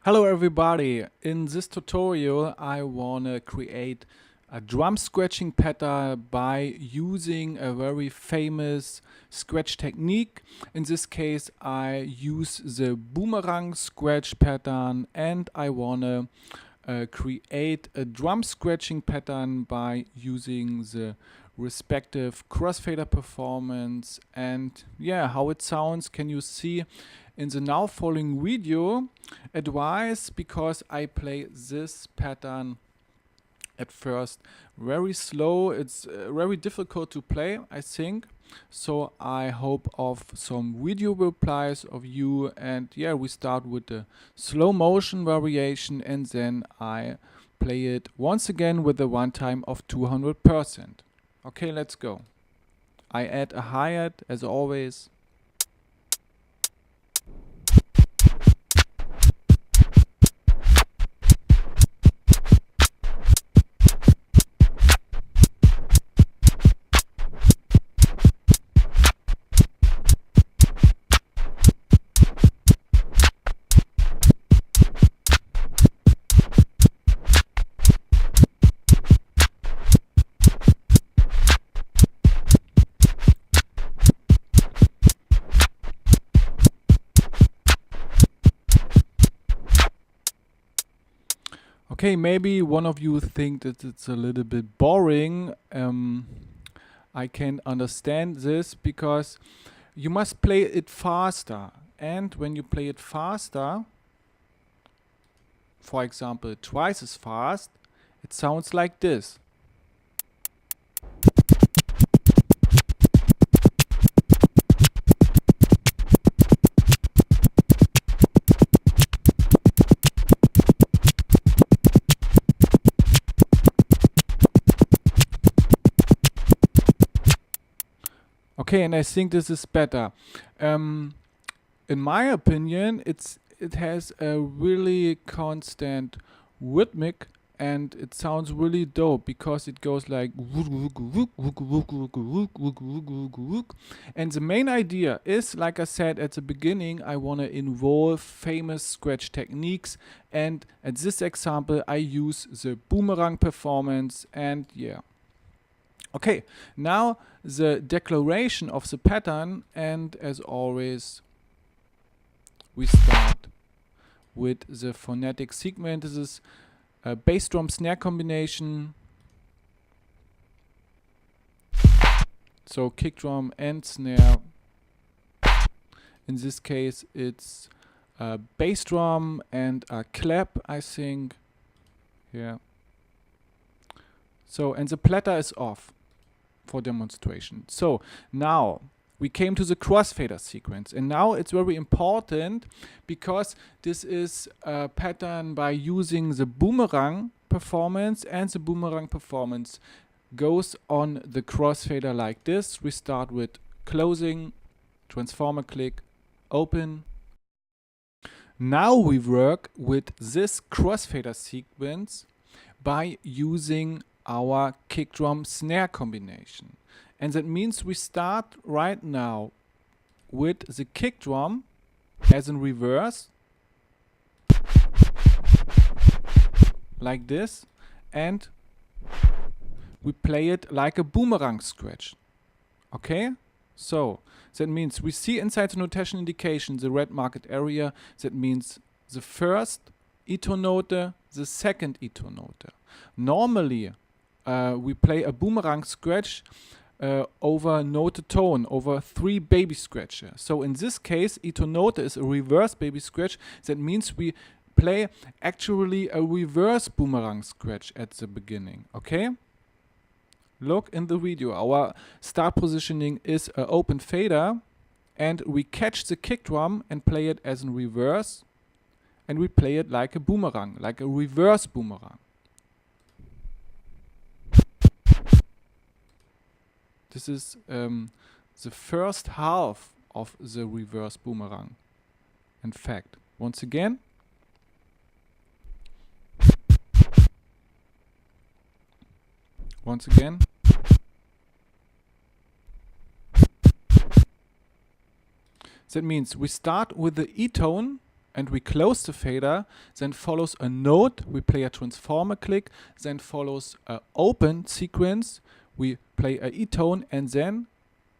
Hello everybody, in this tutorial I wanna create a drum scratching pattern by using a very famous scratch technique. In this case I use the boomerang scratch pattern and I wanna create a drum scratching pattern by using the respective crossfader performance. And yeah, how it sounds can you see in the now following video. Advice, because I play this pattern at first very slow. It's very difficult to play, I think. So I hope of some video replies of you. And yeah, we start with the slow motion variation and then I play it once again with a runtime of 200%. Okay, let's go. I add a hi-hat as always. Okay, maybe one of you think that it's a little bit boring. I can understand this because you must play it faster. And when you play it faster, for example, twice as fast, it sounds like this. Okay, and I think this is better. In my opinion, it has a really constant rhythmic and it sounds really dope because it goes like, and the main idea is, like I said at the beginning, I want to involve famous scratch techniques, and at this example I use the boomerang performance. And yeah, okay, now the declaration of the pattern, and as always we start with the phonetic sequence. This is a bass drum snare combination, so kick drum and snare. In this case it's a bass drum and a clap, I think. Yeah. So, and the platter is off for demonstration. So now we came to the crossfader sequence, and now it's very important because this is a pattern by using the boomerang performance, and the boomerang performance goes on the crossfader like this. We start with closing, transformer click, open. Now we work with this crossfader sequence by using our kick drum snare combination. And that means we start right now with the kick drum as in reverse, like this, and we play it like a boomerang scratch. Okay? So that means we see inside the notation indication the red marked area. That means the first E-tone note, the second E-tone note. Normally we play a boomerang scratch over note tone, over 3 baby scratches. So in this case, E-tone note is a reverse baby scratch. That means we play actually a reverse boomerang scratch at the beginning. Okay? Look in the video. Our start positioning is an open fader, and we catch the kick drum and play it as in reverse, and we play it like a boomerang, like a reverse boomerang. This is the first half of the reverse boomerang. In fact, once again. Once again. That means we start with the E-tone and we close the fader, then follows a note, we play a transformer click, then follows a open sequence, we play a E-tone, and then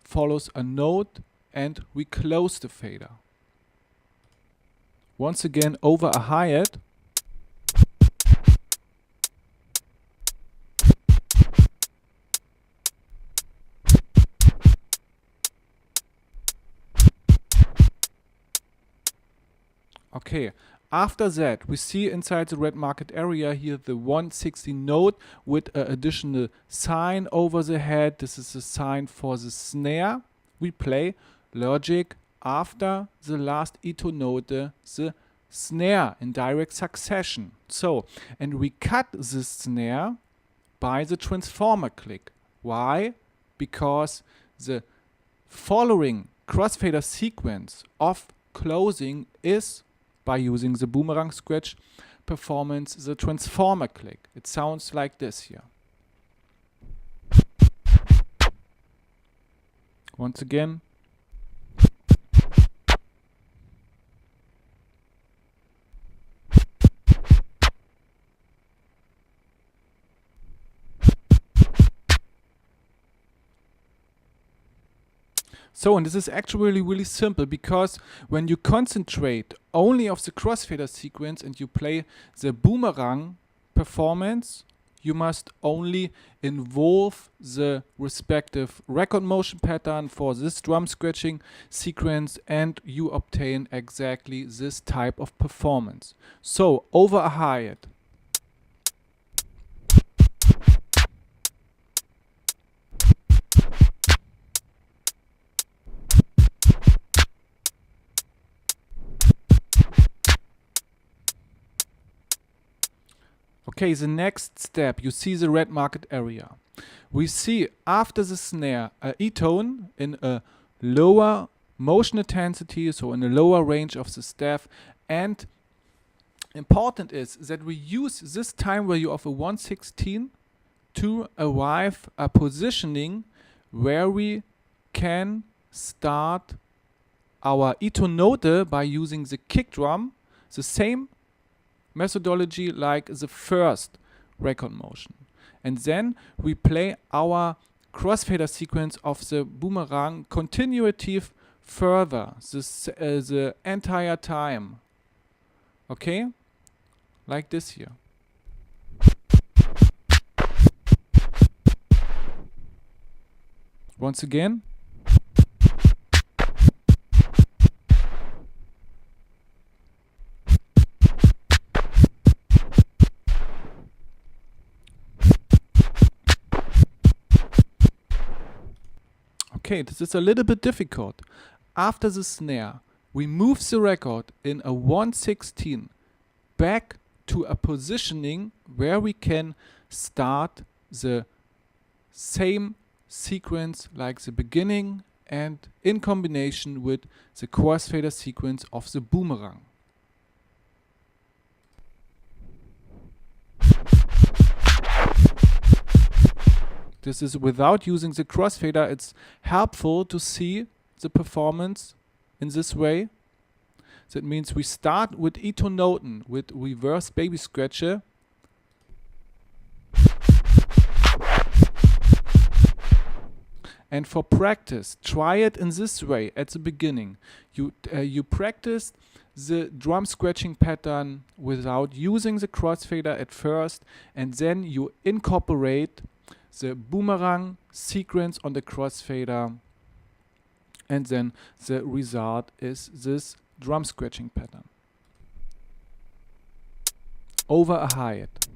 follows a note and we close the fader. Once again over a hi-hat. Okay, after that we see inside the red market area here the 116 note with an additional sign over the head. This is a sign for the snare. We play logic after the last E-tone note, the snare in direct succession. So, and we cut the snare by the transformer click. Why? Because the following crossfader sequence of closing is, by using the boomerang scratch performance, the transformer click. It sounds like this here. Once again. So, and this is actually really simple, because when you concentrate only of the crossfader sequence and you play the boomerang performance, you must only involve the respective record motion pattern for this drum scratching sequence and you obtain exactly this type of performance. So, over a hi-hat. Okay, the next step, you see the red market area. We see after the snare a E-tone in a lower motion intensity, so in a lower range of the staff, and important is that we use this time value of a 116 to arrive a positioning where we can start our E-tone note by using the kick drum, the same methodology like the first record motion. And then we play our crossfader sequence of the boomerang continuative further, the entire time. Okay? Like this here. Once again. Okay, this is a little bit difficult. After the snare, we move the record in a 116 back to a positioning where we can start the same sequence like the beginning and in combination with the crossfader sequence of the boomerang. This is without using the crossfader. It's helpful to see the performance in this way. That means we start with E-tone noten with reverse baby scratcher. And for practice, try it in this way at the beginning. You practice the drum scratching pattern without using the crossfader at first, and then you incorporate the boomerang sequence on the crossfader, and then the result is this drum scratching pattern. Over a hi-hat.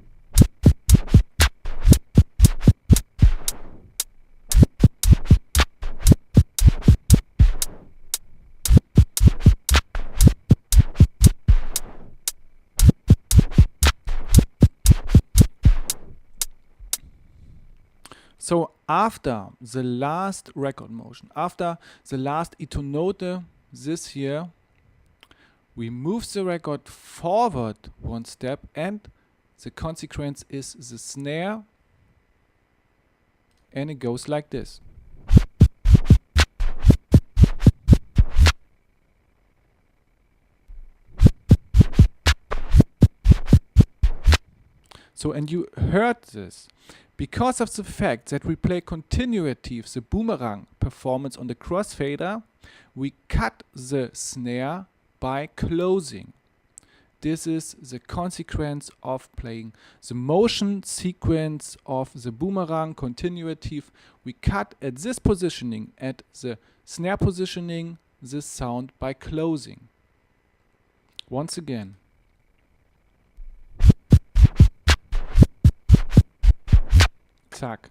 So after the last record motion, after the last E-tone note, this here, we move the record forward one step, and the consequence is the snare, and it goes like this. So, and you heard this. Because of the fact that we play continuative, the boomerang performance on the crossfader, we cut the snare by closing. This is the consequence of playing the motion sequence of the boomerang continuative. We cut at this positioning, at the snare positioning, this sound by closing. Once again. Zack.